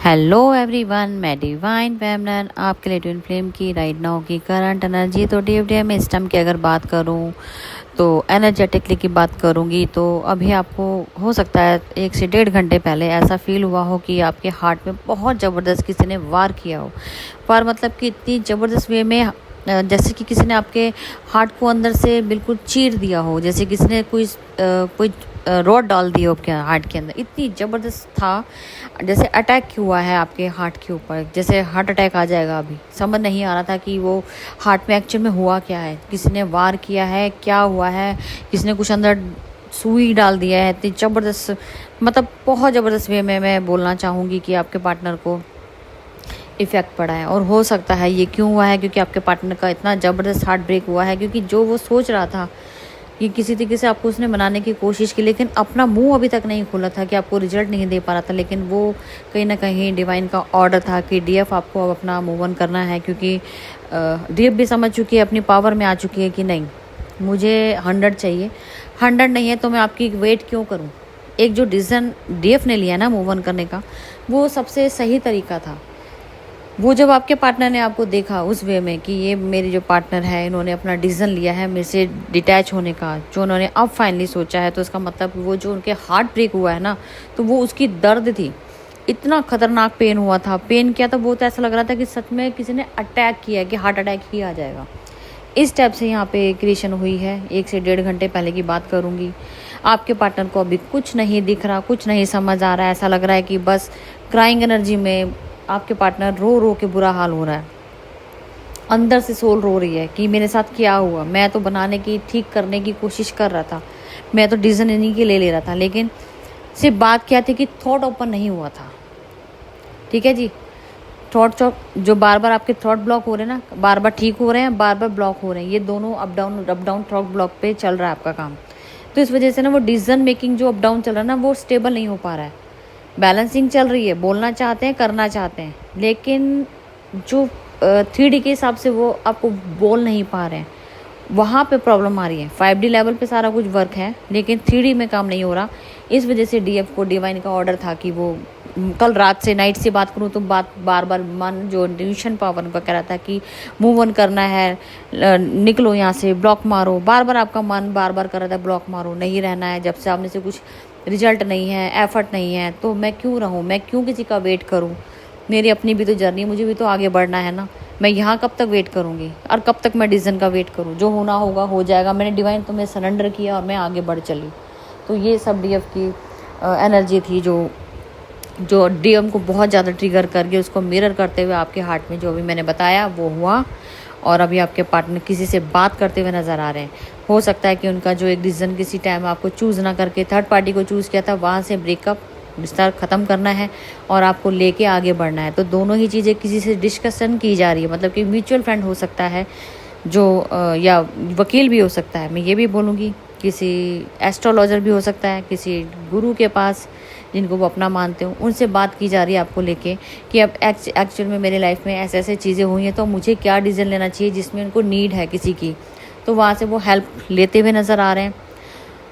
Hello everyone, मैं divine feminine आपके लिए ट्विन फ्लेम की राइट नाउ की करंट एनर्जी। तो डे में इस टाइम की अगर बात करूं तो एनर्जेटिकली की बात करूंगी तो अभी आपको हो सकता है 1 से 1.5 घंटे पहले ऐसा फील हुआ हो कि आपके हार्ट में बहुत ज़बरदस्त किसी ने वार किया हो। वार मतलब कि इतनी ज़बरदस्त वे में, जैसे कि किसी ने आपके हार्ट को अंदर से बिल्कुल चीर दिया हो, जैसे किसी ने कोई रॉड डाल दी हो आपके हार्ट के अंदर। इतनी ज़बरदस्त था, जैसे अटैक हुआ है आपके हार्ट के ऊपर, जैसे हार्ट अटैक आ जाएगा। अभी समझ नहीं आ रहा था कि वो हार्ट में एक्चुअल में हुआ क्या है, किसी ने वार किया है, क्या हुआ है, किसी ने कुछ अंदर सुई डाल दिया है। इतनी ज़बरदस्त, मतलब बहुत ज़बरदस्त वे में मैं बोलना चाहूँगी कि आपके पार्टनर को इफ़ेक्ट पड़ा है। और हो सकता है ये क्यों हुआ है, क्योंकि आपके पार्टनर का इतना ज़बरदस्त हार्ट ब्रेक हुआ है, क्योंकि जो वो सोच रहा था कि किसी तरीके से आपको उसने मनाने की कोशिश की, लेकिन अपना मुंह अभी तक नहीं खोला था, कि आपको रिजल्ट नहीं दे पा रहा था। लेकिन वो कहीं ना कहीं डिवाइन का ऑर्डर था कि डीएफ आपको अब अपना मूव ऑन करना है, क्योंकि डीएफ भी समझ चुकी है, अपनी पावर में आ चुकी है कि नहीं, मुझे 100 चाहिए। 100 नहीं है तो मैं आपकी वेट क्यों करूं। एक जो डिसीजन डीएफ ने लिया ना मूव ऑन करने का, वो सबसे सही तरीका था। वो जब आपके पार्टनर ने आपको देखा उस वे में कि ये मेरी जो पार्टनर है, इन्होंने अपना डिसीजन लिया है मेरे से डिटैच होने का, जो उन्होंने अब फाइनली सोचा है, तो इसका मतलब वो जो उनके हार्ट ब्रेक हुआ है ना, तो वो उसकी दर्द थी। इतना खतरनाक पेन हुआ था। पेन क्या था, वो तो ऐसा लग रहा था कि सच में किसी ने अटैक किया है, कि हार्ट अटैक ही आ जाएगा। इस टाइप से यहाँ पे क्रिएशन हुई है। 1 से 1.5 घंटे पहले की बात करूँगी। आपके पार्टनर को अभी कुछ नहीं दिख रहा, कुछ नहीं समझ आ रहा है। ऐसा लग रहा है कि बस क्राइंग एनर्जी में आपके पार्टनर रो रो के बुरा हाल हो रहा है। अंदर से सोल रो रही है कि मेरे साथ क्या हुआ। मैं तो बनाने की, ठीक करने की कोशिश कर रहा था, मैं तो डिसीजन इन्हीं के ले रहा था, लेकिन सिर्फ बात क्या थी कि थॉट ओपन नहीं हुआ था। ठीक है जी, थॉट जो बार बार आपके थॉट ब्लॉक हो रहे हैं ना, बार बार ठीक हो रहे हैं, बार बार ब्लॉक हो रहे हैं, ये दोनों अप डाउन थॉट ब्लॉक पे चल रहा है आपका काम। तो इस वजह से ना वो डिसीजन मेकिंग जो अप डाउन चल रहा है ना, वो स्टेबल नहीं हो पा रहा है। बैलेंसिंग चल रही है, बोलना चाहते हैं, करना चाहते हैं, लेकिन जो 3D के हिसाब से वो आपको बोल नहीं पा रहे हैं, वहाँ पे प्रॉब्लम आ रही है। 5D लेवल पे सारा कुछ वर्क है, लेकिन 3D में काम नहीं हो रहा। इस वजह से डीएफ को डिवाइन का ऑर्डर था कि वो कल रात से, नाइट से बात करूँ तो बात बार बार मन जो इंट्यूशन पावर उनका कह रहा था कि मूव ऑन करना है, निकलो यहाँ से, ब्लॉक मारो। बार बार आपका मन बार बार कर रहा था ब्लॉक मारो, नहीं रहना है। जब सामने से कुछ रिजल्ट नहीं है, एफर्ट नहीं है, तो मैं क्यों रहूँ, मैं क्यों किसी का वेट करूँ। मेरी अपनी भी तो जर्नी, मुझे भी तो आगे बढ़ना है ना। मैं यहाँ कब तक वेट करूँगी, और कब तक मैं डिसीजन का वेट करूँ। जो होना होगा हो जाएगा। मैंने डिवाइन तुम्हें सरेंडर किया और मैं आगे बढ़ चली। तो ये सब डीएफ की एनर्जी थी, जो डीएम को बहुत ज़्यादा ट्रिगर करके उसको मिरर करते हुए आपके हार्ट में जो भी मैंने बताया वो हुआ। और अभी आपके पार्टनर किसी से बात करते हुए नज़र आ रहे हैं। हो सकता है कि उनका जो एक डिसीजन किसी टाइम आपको चूज़ ना करके थर्ड पार्टी को चूज़ किया था, वहाँ से ब्रेकअप, रिश्ता ख़त्म करना है और आपको लेके आगे बढ़ना है। तो दोनों ही चीज़ें किसी से डिस्कशन की जा रही है, मतलब कि म्यूचुअल फ्रेंड हो सकता है जो या वकील भी हो सकता है। मैं ये भी बोलूँगी किसी एस्ट्रोलॉजर भी हो सकता है, किसी गुरु के पास जिनको वो अपना मानते हो, उनसे बात की जा रही है आपको लेके कि अब एक्चुअल में मेरे लाइफ में ऐसे ऐसे चीज़ें हुई हैं, तो मुझे क्या डिसीजन लेना चाहिए, जिसमें उनको नीड है किसी की। तो वहाँ से वो हेल्प लेते हुए नज़र आ रहे हैं।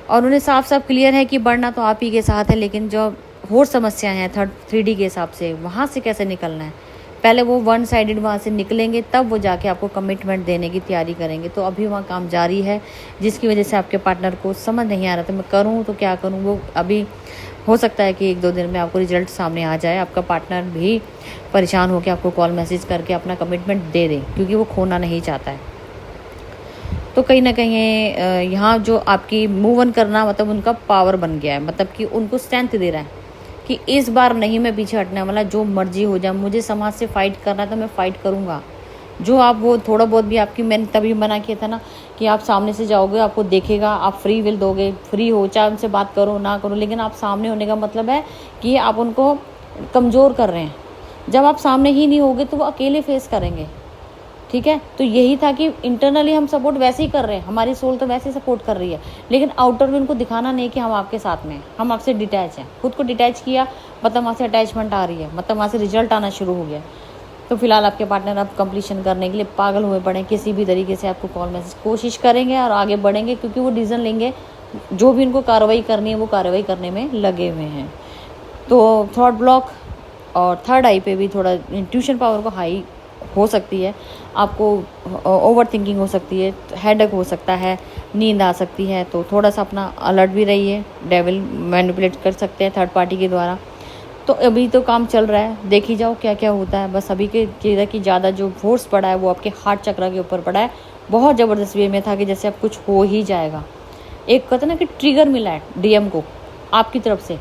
और उन्हें साफ साफ क्लियर है कि बढ़ना तो आप ही के साथ है, लेकिन जो और समस्याएं हैं 3D के हिसाब से, वहाँ से कैसे निकलना है। पहले वो 1 साइडेड वहाँ से निकलेंगे, तब वो जाके आपको कमिटमेंट देने की तैयारी करेंगे। तो अभी वहाँ काम जारी है, जिसकी वजह से आपके पार्टनर को समझ नहीं आ रहा था मैं करूँ तो क्या करूँ। वो अभी हो सकता है कि 1-2 दिन में आपको रिजल्ट सामने आ जाए। आपका पार्टनर भी परेशान होकर आपको कॉल मैसेज करके अपना कमिटमेंट दे दे, क्योंकि वो खोना नहीं चाहता है। तो कहीं ना कहीं यहाँ जो आपकी मूव ऑन करना, मतलब उनका पावर बन गया है, मतलब कि उनको स्ट्रेंथ दे रहा है कि इस बार नहीं मैं पीछे हटने वाला, जो मर्जी हो जाए। मुझे समाज से फाइट करना है तो मैं फाइट करूँगा। जो आप वो थोड़ा बहुत भी आपकी, मैंने तभी मना किया था ना कि आप सामने से जाओगे, आपको देखेगा, आप फ्री विल दोगे, फ्री हो, चाहे उनसे बात करो ना करो, लेकिन आप सामने होने का मतलब है कि आप उनको कमज़ोर कर रहे हैं। जब आप सामने ही नहीं होगे तो वो अकेले फेस करेंगे। ठीक है, तो यही था कि इंटरनली हम सपोर्ट वैसे ही कर रहे हैं, हमारी सोल तो वैसे ही सपोर्ट कर रही है, लेकिन आउटर में उनको दिखाना नहीं कि हम आपके साथ में हैं, हम आपसे डिटैच हैं। खुद को डिटैच किया मतलब वहाँ से अटैचमेंट आ रही है, मतलब वहाँ से रिजल्ट आना शुरू हो गया। तो फिलहाल आपके पार्टनर अब कंप्लीशन करने के लिए पागल हुए पड़े, किसी भी तरीके से आपको कॉल मैसेज कोशिश करेंगे और आगे बढ़ेंगे, क्योंकि वो डिसीजन लेंगे, जो भी उनको कार्रवाई करनी है वो कार्रवाई करने में लगे हुए हैं। तो थॉट ब्लॉक और थर्ड आई पे भी थोड़ा इंट्यूशन पावर को हाई हो सकती है, आपको ओवर थिंकिंग हो सकती है, हेडेक हो सकता है, नींद आ सकती है। तो थोड़ा सा अपना अलर्ट भी रहिए, डेविल मैनिपुलेट कर सकते हैं थर्ड पार्टी के द्वारा। तो अभी तो काम चल रहा है, देख ही जाओ क्या क्या होता है। बस अभी के चीज़ की ज़्यादा जो फोर्स पड़ा है वो आपके हार्ट चक्र के ऊपर पड़ा है, बहुत ज़बरदस्त वे में था कि जैसे अब कुछ हो ही जाएगा। एक कहते ना कि ट्रिगर मिला है डीएम को आपकी तरफ से,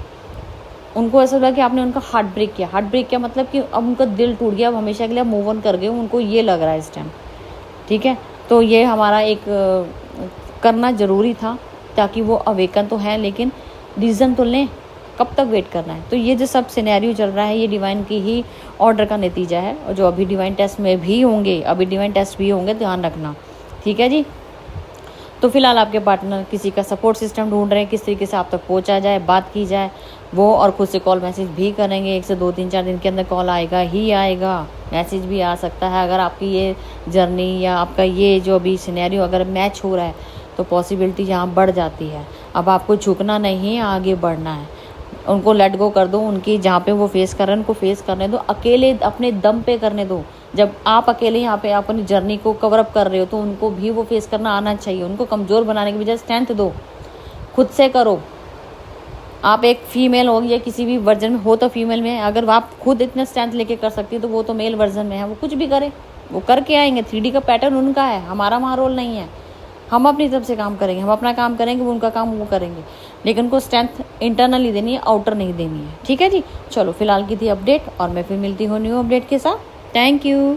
उनको ऐसा लगा कि आपने उनका हार्ट ब्रेक किया। हार्ट ब्रेक किया मतलब कि अब उनका दिल टूट गया, अब हमेशा के लिए मूव ऑन कर गए, उनको ये लग रहा है इस टाइम। ठीक है, तो ये हमारा एक करना ज़रूरी था, ताकि वो अवेकन तो है लेकिन रीज़न तो लें, कब तक वेट करना है। तो ये जो सब सिनेरियो चल रहा है ये डिवाइन की ही ऑर्डर का नतीजा है, और जो अभी डिवाइन टेस्ट में भी होंगे, अभी डिवाइन टेस्ट भी होंगे, ध्यान रखना। ठीक है जी। तो फिलहाल आपके पार्टनर किसी का सपोर्ट सिस्टम ढूंढ रहे हैं, किस तरीके से आप तक पहुंचा जाए, बात की जाए वो, और खुद से कॉल मैसेज भी करेंगे। 1 से 2 3 4 दिन के अंदर कॉल आएगा ही आएगा, मैसेज भी आ सकता है। अगर आपकी ये जर्नी या आपका ये जो अभी सिनेरियो अगर मैच हो रहा है तो पॉसिबिलिटी यहाँ बढ़ जाती है। अब आपको झुकना नहीं है, आगे बढ़ना है। उनको लेट गो कर दो, उनकी जहाँ पे वो फेस कर रहे हैं उनको फेस करने दो, अकेले अपने दम पे करने दो। जब आप अकेले यहाँ पे अपनी जर्नी को कवर अप कर रहे हो तो उनको भी वो फेस करना आना चाहिए। उनको कमज़ोर बनाने की बजाय स्ट्रेंथ दो, खुद से करो। आप एक फीमेल हो या किसी भी वर्जन में हो तो फीमेल में, अगर आप खुद इतना स्ट्रेंथ लेके कर सकती है तो वो तो मेल वर्जन में है, वो कुछ भी करे, वो करके आएंगे। 3D का पैटर्न उनका है, हमारा वहाँ रोल नहीं है। हम अपनी तरफ से काम करेंगे, हम अपना काम करेंगे, वो उनका काम वो करेंगे, लेकिन उनको स्ट्रेंथ इंटरनली देनी है, आउटर नहीं देनी है। ठीक है जी। चलो फिलहाल की थी अपडेट, और मैं फिर मिलती हूँ न्यू अपडेट के साथ। Thank you.